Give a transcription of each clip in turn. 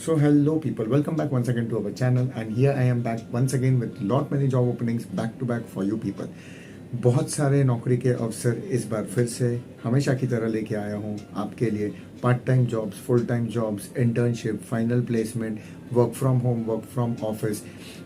So hello people, welcome back once again to our channel and here I am back once again with lot many job openings back to back for you people. बहुत सारे नौकरी के अवसर इस बार फिर से हमेशा की तरह लेके आया हूँ आपके लिए. Part time jobs, full time jobs, internship, final placement, work from home, work from office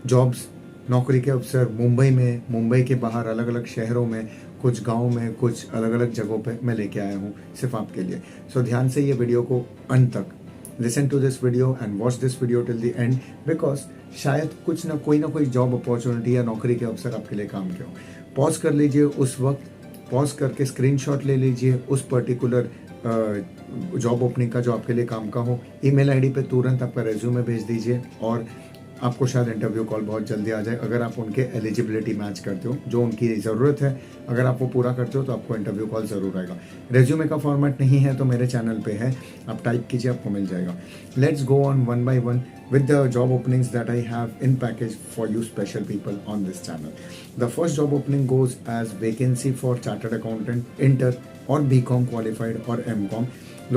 jobs, नौकरी के अवसर मुंबई में, मुंबई के बाहर अलग अलग शहरों में, कुछ गाँव में, कुछ अलग अलग जगहों पे मैं लेके आया हूँ सिर्फ आपके लिए. सो ध्यान से ये वीडियो को अंत तक listen to this video and watch this video till the end because शायद कुछ ना कोई जॉब अपॉर्चुनिटी या नौकरी के अवसर आपके लिए काम के हो. पॉज कर लीजिए, उस वक्त पॉज करके स्क्रीनशॉट ले लीजिए उस पर्टिकुलर जॉब ओपनिंग का जो आपके लिए काम का हो. ईमेल आईडी पे तुरंत आपका रेज्यूमे भेज दीजिए और आपको शायद इंटरव्यू कॉल बहुत जल्दी आ जाए अगर आप उनके एलिजिबिलिटी मैच करते हो, जो उनकी ज़रूरत है. अगर आप वो पूरा करते हो तो आपको इंटरव्यू कॉल ज़रूर आएगा. रेज्यूमे का फॉर्मेट नहीं है तो मेरे चैनल पे है, आप टाइप कीजिए, आपको मिल जाएगा. Let's go on one by one with the job openings that I have in package for you special people on this channel. The first job opening goes as vacancy for chartered accountant, inter or BCom qualified or MCom.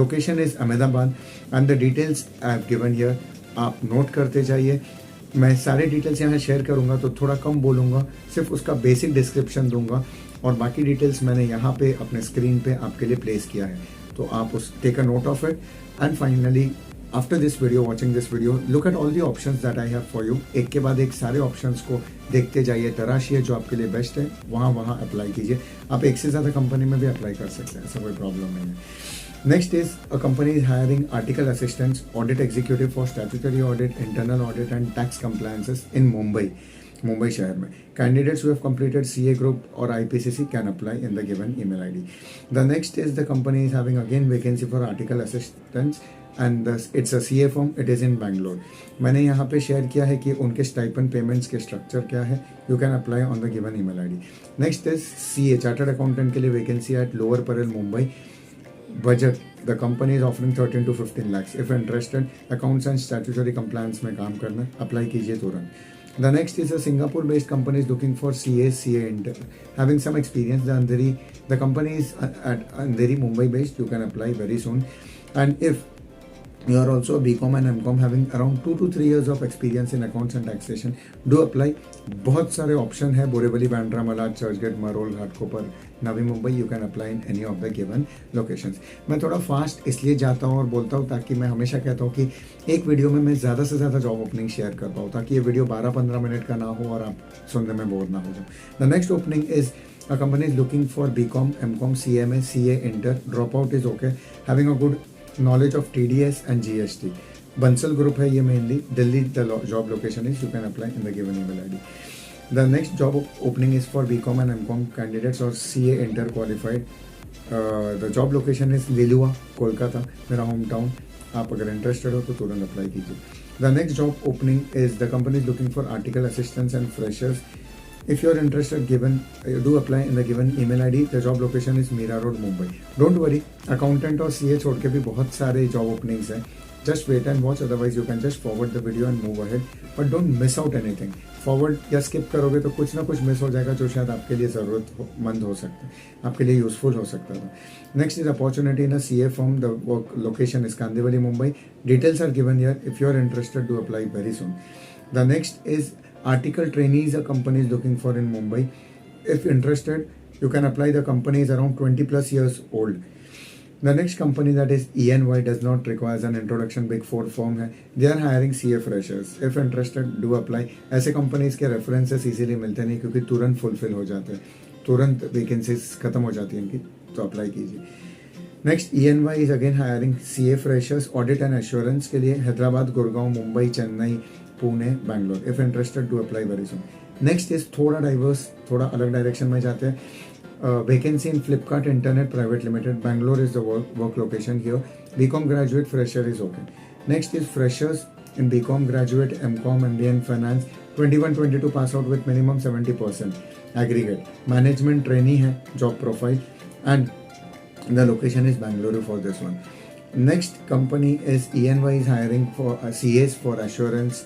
Location is Ahmedabad and the details I have given here. आप note करते जाइए. मैं सारे details यहाँ share करूँगा तो थोड़ा कम बोलूँगा, सिर्फ उसका बेसिक डिस्क्रिप्शन दूंगा और बाकी डिटेल्स मैंने यहाँ पे अपने स्क्रीन पे आपके लिए प्लेस किया है. तो आप उस take a note of it and finally after this video, watching this video, look at all the options that I have for you. एक के बाद एक सारे ऑप्शंस को देखते जाइए, तराशिए जो आपके लिए बेस्ट है वहाँ अप्लाई कीजिए. आप एक से ज़्यादा कंपनी में भी अप्लाई कर सकते हैं, ऐसा कोई प्रॉब्लम नहीं है. Next is a company is hiring article assistants, audit executive for statutory audit, internal audit and tax compliances in Mumbai शहर में. Candidates who have completed CA group or IPCC can apply in the given email ID. The next is the company is having again vacancy for article assistants and it's a CA firm. It is in Bangalore. मैंने यहाँ पे share किया है कि उनके stipend payments के structure क्या है. You can apply on the given email ID. Next is CA chartered accountant के लिए vacancy at lower Parel Mumbai. Budget, the company is offering 13 to 15 lakhs. If interested, accounts and statutory compliance में काम करना, apply कीजिए तुरंत. The next is a Singapore-based company is looking for CA intern, having some experience. The company is at Andheri, Mumbai-based. You can apply very soon. And if you are also a BCom and MCom having around 2 to 3 years of experience in accounts and taxation, do apply. बहुत सारे option है, Borivali, Bandra, Malad, Churchgate, Marol, Ghatkopar, Navi Mumbai. You can apply in any of the given locations. मैं थोड़ा fast इसलिए जाता हूँ और बोलता हूँ ताकि मैं हमेशा कहता हूँ कि एक वीडियो में मैं ज़्यादा से ज़्यादा जॉब ओपनिंग शेयर कर पाऊँ, ताकि ये वीडियो 12-15 मिनट का ना हो और आप सुनने में बोर ना हो जाओ. The next opening is a company is looking for BCom, MCom, CMA, CA inter. Dropout is okay. Having a good knowledge of TDS and GST. Bansal group है ये mainly. Delhi the job location is. You can apply in the given email ID. The next job opening is for BCom and MCom candidates or CA inter qualified. The job location is Liluah, Kolkata, मेरा home town. आप अगर interested हो तो तुरंत apply कीजिए. The next job opening is the company is looking for article assistants and freshers. If you are interested, do apply in the given email ID. The job location is Mira Road, Mumbai. Don't worry, accountant और CA छोड़ के भी बहुत सारे job openings हैं. Just wait and watch. Otherwise, you can just forward the video and move ahead. But don't miss out anything. Forward या skip करोगे तो कुछ ना कुछ मिस हो जाएगा जो शायद आपके लिए ज़रूरतमंद हो सकता है, आपके लिए यूजफुल हो सकता था. Next is opportunity in a CA firm. The work location is Kandivali, Mumbai. Details are given here. If you are interested, do apply very soon. The next is article trainees a company is looking for in Mumbai. If interested, you can apply. The company is around 20 plus years old. The next company that is ENY does not require an introduction, big 4 firm है. They are hiring CA freshers. If interested, do apply. ऐसे companies के references easily मिलते नहीं क्योंकि तुरंत fulfill हो जाते हैं, तुरंत vacancies खत्म हो जाती हैं इनकी, तो अप्लाई कीजिए. Next ENY is again hiring CA freshers, audit and assurance के लिए Hyderabad, Gurgaon, Mumbai, Chennai, Pune, Bangalore. If interested do apply very soon. Next is थोड़ा डाइवर्स, थोड़ा अलग डायरेक्शन में जाते हैं. Vacancy in Flipkart internet private limited, Bangalore is the work location here. BCom graduate fresher is okay. Next is freshers in BCom graduate, MCom, MBA finance, 21-22 pass out with minimum 70% aggregate. Management trainee है job profile and the location is Bangalore for this one. Next company is ENY is hiring for CAs for assurance,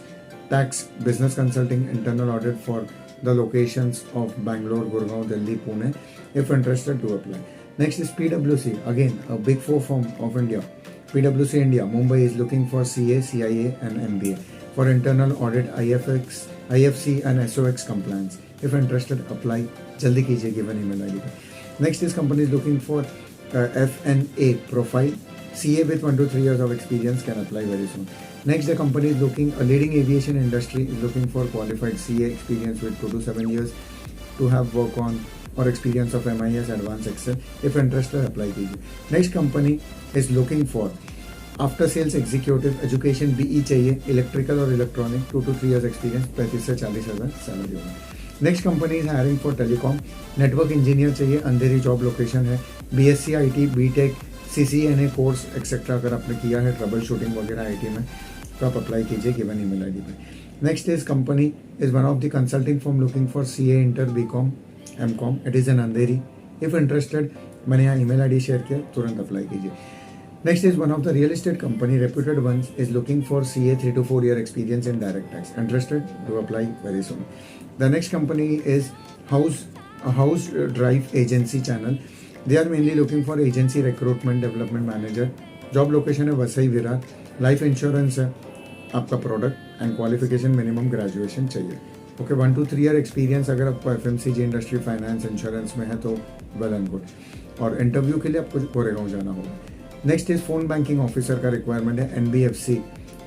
tax, business consulting, internal audit for the locations of Bangalore, Gurgaon, Delhi, Pune. If interested, do apply. Next is PwC, again a big 4 firm of India. PwC India, Mumbai is looking for CA, CIA and MBA. For internal audit, IFC and SOX compliance. If interested, apply. जल्दी कीजिए given email ID पे. Next is company is looking for FNA profile. CA with 1 to 3 years of experience can apply very soon. Next, the company is looking, a leading aviation industry is looking for qualified CA experience with 2 to 7 years to have work on or experience of MIS Advanced Excel. If interested, apply कीजिए. Next company is looking for after sales executive education BE चाहिए, electrical और electronic 2 to 3 years experience, 35 से 40 हज़ार salary होगा. Next company is hiring for telecom, network engineer चाहिए, Andheri job location है, BSc IT, BTech, CCNA course etcetera अगर आपने किया है, ट्रबल शूटिंग वगैरह IT में, तो आप अप्लाई कीजिए गिवन ईमेल ID पे. Next is company is one of the consulting form looking for CA inter BCom MCom. It is an Andheri. If interested, मैंने यहाँ ईमेल ID शेयर किया, तुरंत अप्लाई कीजिए. Next is one of the real estate company, reputed ones, is looking for CA 3 to 4 year experience in direct tax. Interested? To apply very soon. The next company is House Drive Agency Channel. They are mainly looking for agency recruitment development manager. Job location है Vasai Virar. Life insurance है आपका product and qualification minimum graduation चाहिए. Okay, 1 to 3 year experience अगर आपको FMCG industry, finance, insurance में है तो well and good. और इंटरव्यू के लिए आपको कोरेगांव जाना होगा. Next is phone banking officer का रिक्वायरमेंट है, NBFC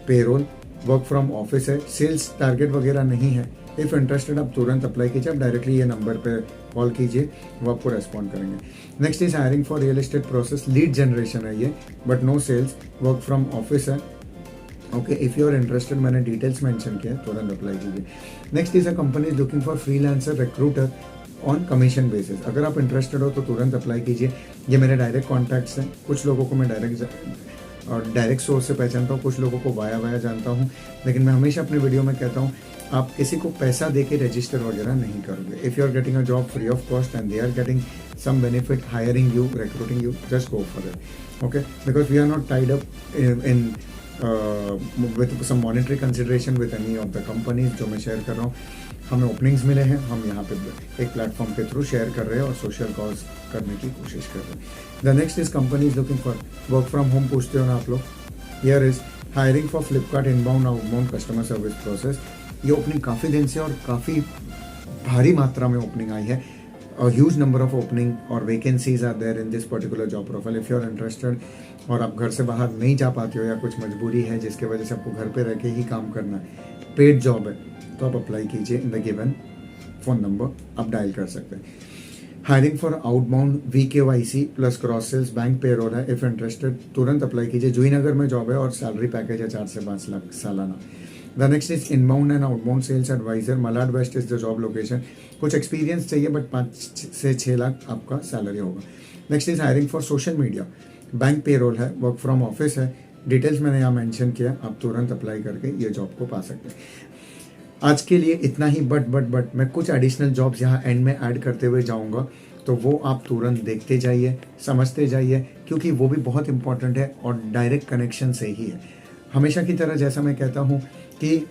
payroll, work from office है, सेल्स टारगेट वगैरह नहीं है. इफ इंटरेस्टेड आप तुरंत अप्लाई कीजिए, आप डायरेक्टली ये नंबर पे कॉल कीजिए, वो आपको रेस्पॉन्ड करेंगे. Next is hiring for real estate process, lead generation है ये, but no sales, work from office है. Okay, if you are interested, मैंने डिटेल्स मेंशन किया, तुरंत अप्लाई कीजिए. Next is a company is looking for freelancer recruiter on commission basis. अगर आप interested हो तो तुरंत अप्लाई कीजिए. ये मेरे डायरेक्ट कॉन्टैक्ट्स हैं. कुछ लोगों को मैं डायरेक्ट सोर्स से पहचानता हूँ, कुछ लोगों को वाया जानता हूँ, लेकिन मैं हमेशा अपने वीडियो में कहता हूँ आप किसी को पैसा दे के रजिस्टर वगैरह नहीं करोगे. If you are getting a job free of cost and they are getting some benefit hiring you, recruiting you, just go for it. Okay, because we are not tied up in with some monetary consideration with any of the companies जो मैं share कर रहा हूँ. हमें openings मिले हैं, हम यहाँ पे एक प्लेटफॉर्म के थ्रू शेयर कर रहे हैं और सोशल कॉज करने की कोशिश कर रहे हैं. The next is company is looking for work from home. पूछते हो ना आप लोग, here is hiring for Flipkart inbound outbound customer service process. ये ओपनिंग काफ़ी दिन से और काफ़ी भारी मात्रा में ओपनिंग आई है. A huge number of opening or vacancies are there in this particular job profile. If you are interested और आप घर से बाहर नहीं जा पाते हो या कुछ मजबूरी है जिसके वजह से आपको घर पे रह के ही काम करना है, पेड जॉब है, तो आप अप्लाई कीजिए. In the given phone number आप डायल कर सकते हैं. Hiring for outbound VKYC plus cross sales bank payroll है. इफ इंटरेस्टेड तुरंत अप्लाई कीजिए. जोईनगर में जॉब है और सैलरी पैकेज है 4 से 5 लाख सालाना. The next is inbound and outbound sales advisor, Malad west is the job location. कुछ एक्सपीरियंस चाहिए बट 5 से 6 लाख आपका सैलरी होगा. Next is hiring for social media, bank payroll है, वर्क फ्रॉम ऑफिस है. डिटेल्स मैंने यहाँ मेंशन किया, आप तुरंत अप्लाई करके ये जॉब को पा सकते हैं. आज के लिए इतना ही, बट मैं कुछ एडिशनल जॉब्स यहाँ एंड में ऐड करते हुए जाऊँगा, तो वो आप तुरंत देखते जाइए, समझते जाइए, क्योंकि वो भी बहुत इंपॉर्टेंट है और डायरेक्ट कनेक्शन से ही है. हमेशा की तरह जैसा मैं कहता हूँ कि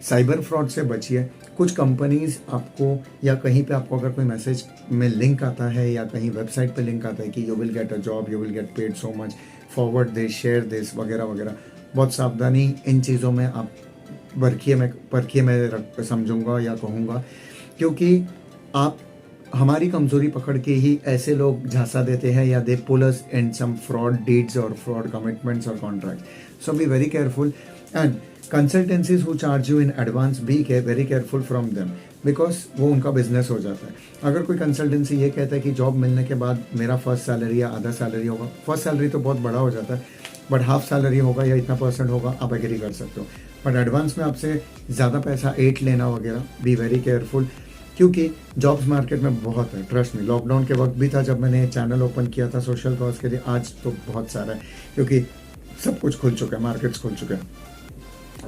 साइबर फ्रॉड से बचिए. कुछ कंपनीज आपको या कहीं पे आपको अगर कोई मैसेज में लिंक आता है या कहीं वेबसाइट पे लिंक आता है कि you will get a job, you will get paid so much, forward this, share this वगैरह वगैरह, बहुत सावधानी इन चीज़ों में आप परखिए मैं समझूंगा या कहूँगा, क्योंकि आप हमारी कमजोरी पकड़ के ही ऐसे लोग झांसा देते हैं या दे पुल अस इन सम फ्रॉड डीड्स और फ्रॉड कमिटमेंट्स और contract. So be very careful. And consultancies who charge you in advance, be very careful from them, because वो उनका बिजनेस हो जाता है. अगर कोई कंसल्टेंसी ये कहता है कि जॉब मिलने के बाद मेरा फर्स्ट सैलरी या आधा सैलरी होगा, फर्स्ट सैलरी तो बहुत बड़ा हो जाता है, बट हाफ सैलरी होगा या इतना % होगा, आप एग्री कर सकते हो. बट एडवांस में आपसे ज़्यादा पैसा 8 लेना वगैरह, बी वेरी केयरफुल, क्योंकि जॉब्स मार्केट में बहुत है. ट्रस्ट में लॉकडाउन के वक्त भी था जब मैंने चैनल ओपन किया था सोशल कॉज के लिए, आज तो बहुत सारा है क्योंकि सब कुछ खुल चुका है, मार्केट्स खुल चुके हैं.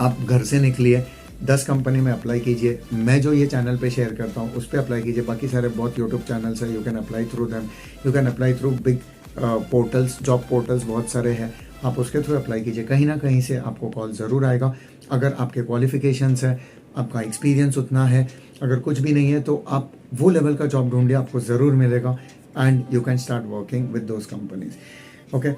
आप घर से निकलिए, 10 कंपनी में अप्लाई कीजिए. मैं जो ये चैनल पे शेयर करता हूँ उस पर अप्लाई कीजिए. बाकी सारे बहुत यूट्यूब चैनल्स हैं, you can apply through them, you can apply through big portals, job portals बहुत सारे हैं, आप उसके थ्रू अप्लाई कीजिए. कहीं ना कहीं से आपको कॉल ज़रूर आएगा. अगर आपके क्वालिफिकेशंस है, आपका एक्सपीरियंस उतना है, अगर कुछ भी नहीं है तो आप वो लेवल का जॉब ढूंढिए, आपको ज़रूर मिलेगा. And you can start working with those companies. Okay,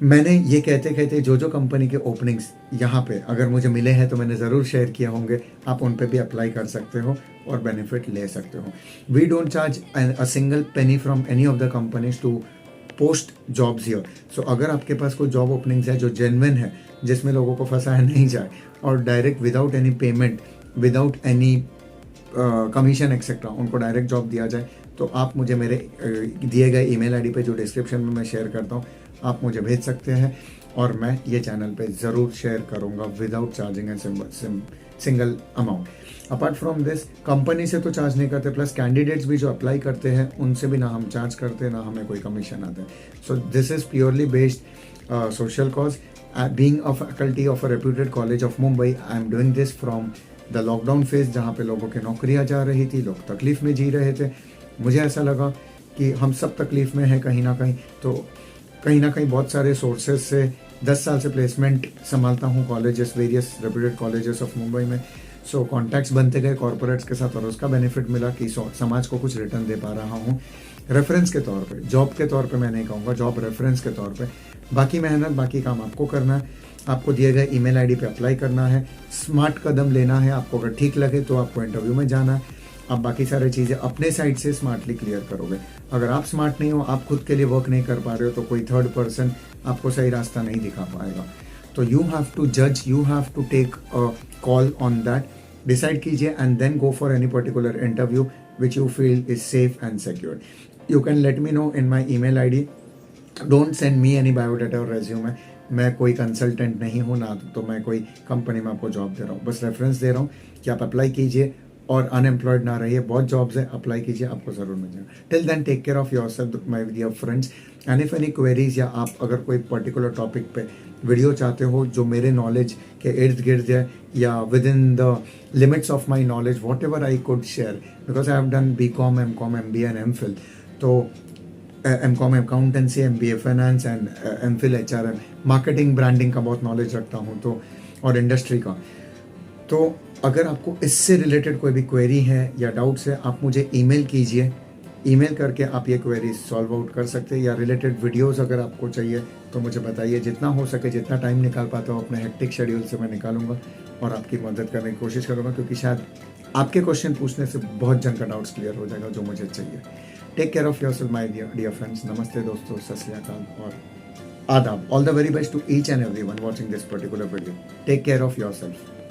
मैंने ये कहते कहते जो कंपनी के ओपनिंग्स यहाँ पे अगर मुझे मिले हैं तो मैंने ज़रूर शेयर किया होंगे, आप उन पे भी अप्लाई कर सकते हो और बेनिफिट ले सकते हो। We don't charge a single penny from any of the companies to post jobs here. So अगर आपके पास कोई जॉब ओपनिंग्स है जो जेन्युइन है, जिसमें लोगों को फंसाया नहीं जाए और direct without any payment, without any commission etcetera उनको डायरेक्ट जॉब दिया जाए, तो आप मुझे मेरे दिए गए ईमेल आईडी पे जो डिस्क्रिप्शन में मैं शेयर करता हूँ, आप मुझे भेज सकते हैं और मैं ये चैनल पे ज़रूर शेयर करूँगा without charging and single amount. Apart from this, company से तो चार्ज नहीं करते, प्लस कैंडिडेट्स भी जो अप्लाई करते हैं उनसे भी ना हम चार्ज करते, ना हमें कोई कमीशन आता है। So this is purely based social cause. Being a faculty of a reputed college of Mumbai, I am doing this from the lockdown phase, जहाँ पे लोगों की नौकरियाँ जा रही थी, लोग तकलीफ़ में जी रहे थे। मुझे ऐसा लगा कि हम सब तकलीफ़ में हैं कहीं ना कहीं, तो कहीं ना कहीं बहुत सारे सोर्सेज से 10 साल से प्लेसमेंट संभालता हूँ colleges, various reputed colleges of Mumbai में। सो कॉन्टैक्ट्स बनते गए कॉर्पोरेट्स के साथ और उसका बेनिफिट मिला कि समाज को कुछ रिटर्न दे पा रहा हूँ रेफरेंस के तौर पे, जॉब के तौर पे मैं नहीं कहूँगा, जॉब रेफरेंस के तौर पे। बाकी मेहनत, बाकी काम आपको करना है, आपको दिए गए ईमेल आईडी पे अप्लाई करना है, स्मार्ट कदम लेना है, आपको अगर ठीक लगे तो आपको इंटरव्यू में जाना है, आप बाकी सारी चीज़ें अपने साइड से स्मार्टली क्लियर करोगे। अगर आप स्मार्ट नहीं हो, आप खुद के लिए वर्क नहीं कर पा रहे हो, तो कोई थर्ड पर्सन आपको सही रास्ता नहीं दिखा पाएगा। तो यू हैव टू जज, you have to take a call on that, decide कीजिए and then go for any particular interview which you feel is safe and secure. You can let me know in my email I D. Don't send me any biodata और resume. मैं कोई consultant नहीं हूँ, ना तो मैं कोई company में आपको जॉब दे रहा हूँ, बस रेफरेंस दे रहा हूँ कि आप अप्लाई कीजिए और अनएम्प्लॉयड ना रहिए। बहुत जॉब्स है, अप्लाई कीजिए, आपको ज़रूर मिल जाएगा। Till then take care of yourself my dear friends, and if any queries या आप अगर कोई पर्टिकुलर टॉपिक पे वीडियो चाहते हो जो मेरे नॉलेज के इर्द गिर्द है या with in the limits of my knowledge, what ever I could share, because I have done BCom, MCom, MBA and MPhil। तो MCom accountancy, MBA finance and MPhil HRM, marketing branding का बहुत knowledge रखता हूँ, तो और industry का। तो अगर आपको इससे रिलेटेड कोई भी क्वेरी है या डाउट्स है, आप मुझे ईमेल कीजिए, ईमेल करके आप ये क्वेरी सॉल्व आउट कर सकते हैं। या रिलेटेड वीडियोस अगर आपको चाहिए तो मुझे बताइए, जितना हो सके, जितना टाइम निकाल पाता हूँ अपने हेक्टिक शेड्यूल से मैं निकालूंगा और आपकी मदद करने की कोशिश करूँगा, क्योंकि शायद आपके क्वेश्चन पूछने से बहुत जन का डाउट्स क्लियर हो जाएगा जो मुझे चाहिए। Take care of yourself my dear friends. नमस्ते दोस्तों, सत श्री अकाल और आदाब। All the very best to each and everyone watching this particular video. Take care of yourself.